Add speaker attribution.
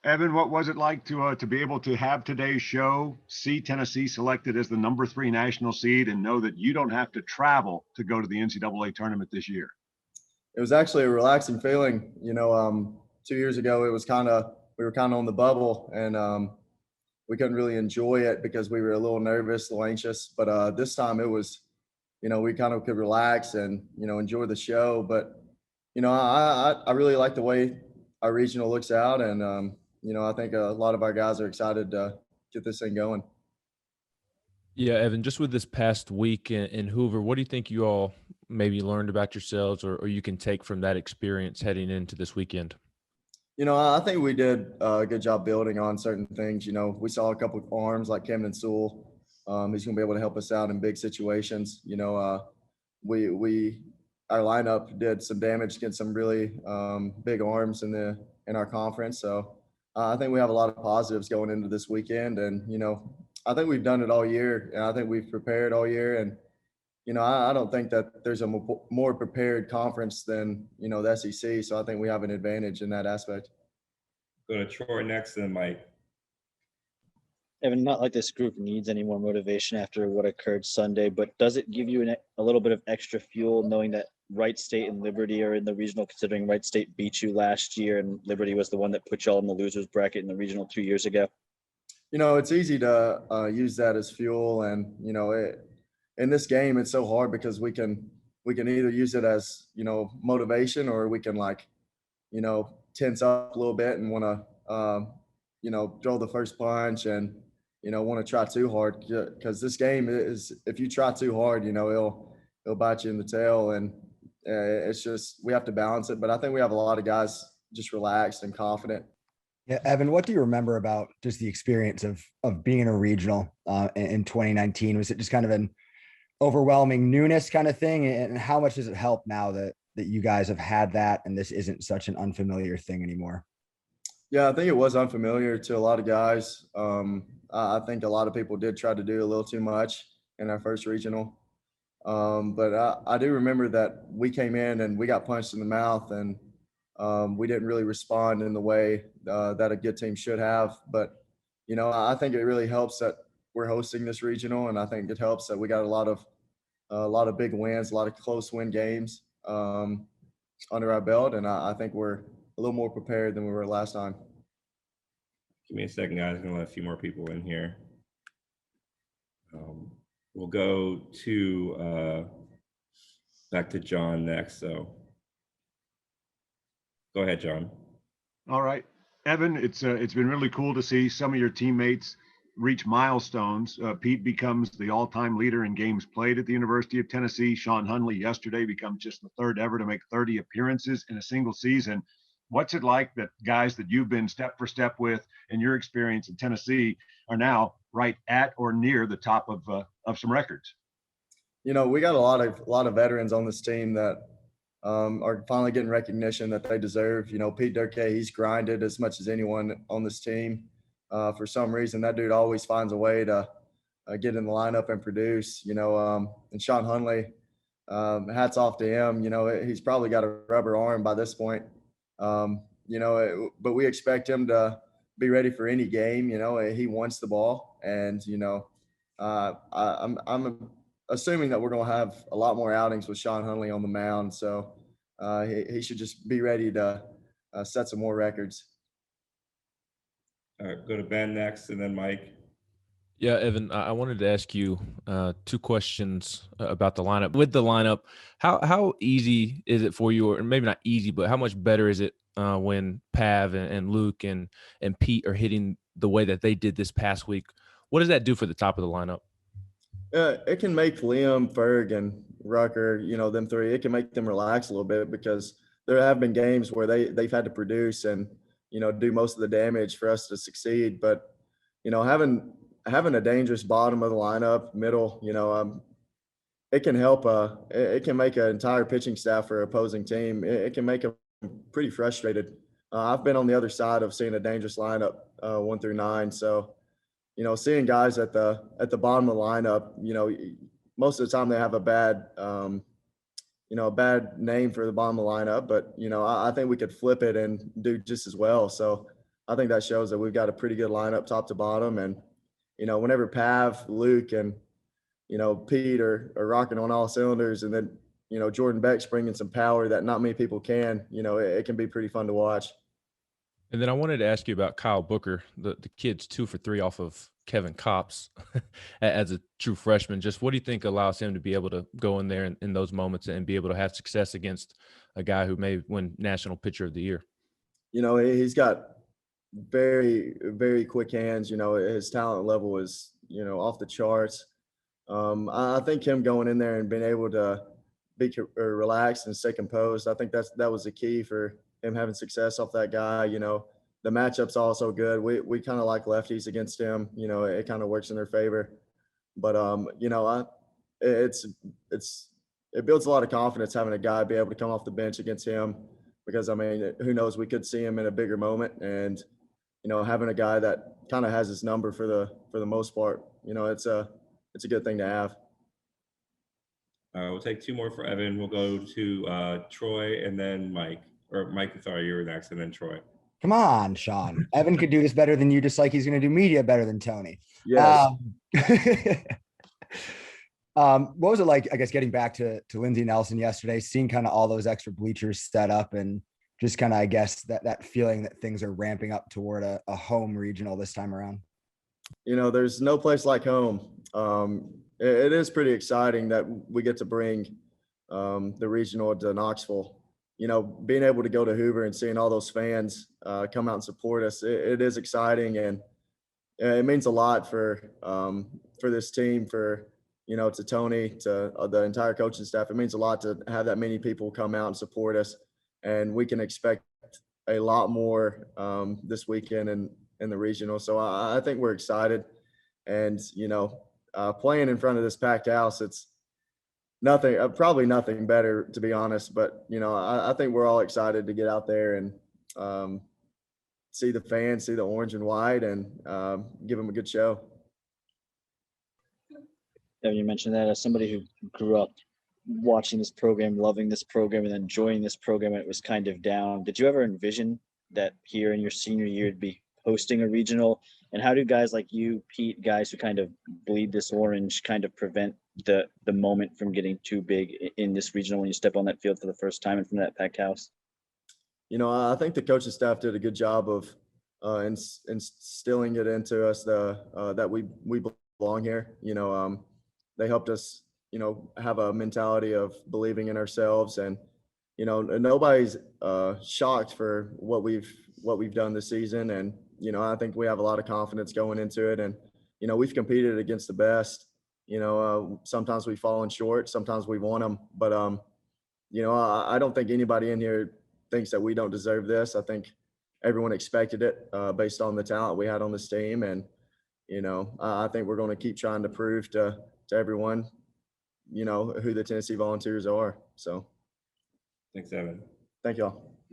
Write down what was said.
Speaker 1: Evan, what was it like to be able to have today's show, see Tennessee selected as the number 3 national seed, and know that you don't have to travel to go to the NCAA tournament this year?
Speaker 2: It was actually a relaxing feeling. 2 years ago, it was we were kind of on the bubble, and we couldn't really enjoy it because we were a little nervous, a little anxious. But this time, it was, we kind of could relax and enjoy the show. But I really like the way our regional looks out, and I think a lot of our guys are excited to get this thing going.
Speaker 3: Yeah, Evan, just with this past week in Hoover, what do you think you all maybe learned about yourselves or you can take from that experience heading into this weekend?
Speaker 2: I think we did a good job building on certain things. We saw a couple of arms like Camden Sewell. He's going to be able to help us out in big situations. We our lineup did some damage against some really big arms in our conference. So I think we have a lot of positives going into this weekend, and I think we've done it all year, and I think we've prepared all year, and I don't think that there's a more prepared conference than the SEC. So I think we have an advantage in that aspect.
Speaker 4: Go to Troy next, and then Mike.
Speaker 5: Evan, not like this group needs any more motivation after what occurred Sunday, but does it give you a little bit of extra fuel knowing that Wright State and Liberty are in the regional, considering Wright State beat you last year and Liberty was the one that put you all in the losers bracket in the regional 2 years ago?
Speaker 2: It's easy to use that as fuel, and in this game it's so hard because we can either use it as motivation, or we can tense up a little bit and want to throw the first punch and want to try too hard, because this game is, if you try too hard, it'll bite you in the tail, and it's just, we have to balance it. But I think we have a lot of guys just relaxed and confident.
Speaker 6: Yeah, Evan, what do you remember about just the experience of being in a regional in 2019? Was it just kind of an overwhelming newness kind of thing? And how much does it help now that you guys have had that and this isn't such an unfamiliar thing anymore?
Speaker 2: Yeah, I think it was unfamiliar to a lot of guys. I think a lot of people did try to do a little too much in our first regional. But I do remember that we came in and we got punched in the mouth, and we didn't really respond in the way that a good team should have. But, I think it really helps that we're hosting this regional, and I think it helps that we got a lot of big wins, a lot of close win games under our belt, and I think we're a little more prepared than we were last time.
Speaker 4: Give me a second, guys. I'm going to let a few more people in here. We'll go to back to John next. So go ahead, John.
Speaker 1: All right, Evan, it's been really cool to see some of your teammates reach milestones. Pete becomes the all-time leader in games played at the University of Tennessee. Sean Hunley yesterday becomes just the third ever to make 30 appearances in a single season. What's it like that guys that you've been step for step with in your experience in Tennessee are now right at or near the top of some records?
Speaker 2: We got a lot of veterans on this team that are finally getting recognition that they deserve. Pete Durkee, he's grinded as much as anyone on this team. For some reason, that dude always finds a way to get in the lineup and produce. And Sean Hunley, hats off to him. He's probably got a rubber arm by this point. But we expect him to be ready for any game. He wants the ball, and I'm assuming that we're going to have a lot more outings with Sean Hunley on the mound. So he should just be ready to set some more records.
Speaker 4: All right, go to Ben next, and then Mike.
Speaker 3: Yeah, Evan, I wanted to ask you two questions about the lineup. With the lineup, how easy is it for you, or maybe not easy, but how much better is it when Pav and Luke and Pete are hitting the way that they did this past week? What does that do for the top of the lineup?
Speaker 2: It can make Liam, Ferg, and Rucker, them three, it can make them relax a little bit, because there have been games where they've had to produce and, do most of the damage for us to succeed. But, having a dangerous bottom of the lineup, middle, it can help. It can make an entire pitching staff for an opposing team. It can make them pretty frustrated. I've been on the other side of seeing a dangerous lineup 1 through 9. So, seeing guys at the bottom of the lineup, most of the time they have a bad name for the bottom of the lineup. But I think we could flip it and do just as well. So I think that shows that we've got a pretty good lineup top to bottom. And, whenever Pav, Luke, and, Pete are rocking on all cylinders, and then, Jordan Beck's bringing some power that not many people can, it can be pretty fun to watch.
Speaker 3: And then I wanted to ask you about Kyle Booker, the kid's 2 for 3 off of Kevin Kopps as a true freshman. Just what do you think allows him to be able to go in there in those moments and be able to have success against a guy who may win National Pitcher of the Year?
Speaker 2: He's got very, very quick hands. His talent level is, off the charts. I think him going in there and being able to be relaxed and stay composed, I think that was the key for him having success off that guy. The matchup's also good. We kind of like lefties against him. It kind of works in their favor. But it builds a lot of confidence having a guy be able to come off the bench against him, because who knows, we could see him in a bigger moment. And having a guy that kind of has his number for the most part, it's a good thing to have.
Speaker 4: We'll take 2 more for Evan. We'll go to Troy and then Mike. Or Mike, sorry, you're next, and then Troy.
Speaker 6: Come on, Sean. Evan could do this better than you, just like he's going to do media better than Tony.
Speaker 2: Yes.
Speaker 6: What was it like, I guess, getting back to Lindsey Nelson yesterday, seeing kind of all those extra bleachers set up, and just kind of, I guess, that feeling that things are ramping up toward a home regional this time around?
Speaker 2: There's no place like home. It is pretty exciting that we get to bring the regional to Knoxville. Being able to go to Hoover and seeing all those fans come out and support us, it is exciting, and it means a lot for this team, for to Tony, to the entire coaching staff. It means a lot to have that many people come out and support us, and we can expect a lot more this weekend in the regional. So I think we're excited, and playing in front of this packed house, it's probably nothing better, to be honest. But I think we're all excited to get out there and see the fans, see the orange and white, and give them a good show.
Speaker 5: Yeah, you mentioned that as somebody who grew up watching this program, loving this program, and then joining this program, and it was kind of down. Did you ever envision that here in your senior year to be hosting a regional? And how do guys like you, Pete, guys who kind of bleed this orange, kind of prevent the moment from getting too big in this regional when you step on that field for the first time in front of that packed house?
Speaker 2: I think the coaching staff did a good job of instilling it into us that we belong here. They helped us, have a mentality of believing in ourselves, and nobody's shocked for what we've done this season. And I think we have a lot of confidence going into it, and we've competed against the best. Sometimes we've fallen short, sometimes we've won them, but I don't think anybody in here thinks that we don't deserve this. I think everyone expected it based on the talent we had on this team, and I think we're going to keep trying to prove to everyone who the Tennessee Volunteers are. So
Speaker 4: thanks, Evan.
Speaker 2: Thank y'all.